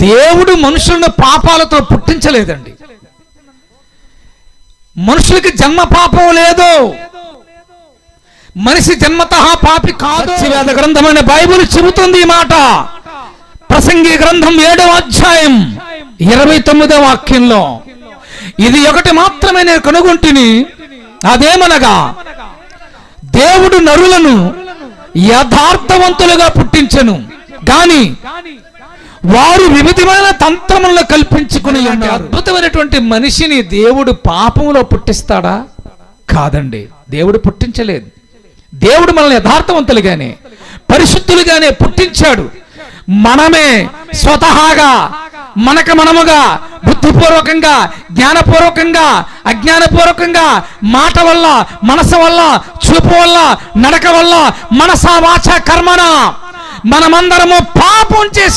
దేవుడు మనుషులను పాపాలతో పుట్టించలేదండి. మనుషులకి జన్మ పాపం లేదు. మనిషి జన్మతః పాపి కాదు. వేద గ్రంథమైన బైబిల్ చెబుతుంది ఈ మాట. ప్రసంగి గ్రంథం 7వ అధ్యాయం 29వ వాక్యంలో ఇది ఒకటి మాత్రమే నేను కనుగొంటిని, అదేమనగా దేవుడు నరులను యథార్థవంతులుగా పుట్టించెను గాని వారు వివిధమైన తంత్రములను కల్పించుకుని ఉన్నారు. అద్భుతమైనటువంటి మనిషిని దేవుడు పాపములో పుట్టిస్తాడా? కాదండి, దేవుడు పుట్టించలేదు. దేవుడు మనల్ని యథార్థవంతులుగానే పరిశుద్ధులుగానే పుట్టించాడు. మనమే స్వతహాగా మనకు మనముగా బుద్ధిపూర్వకంగా జ్ఞానపూర్వకంగా అజ్ఞానపూర్వకంగా మాట వల్ల మనసు వల్ల చూపు వల్ల నడక వల్ల మనస వాచ కర్మన మనమందరము పాపం చేసి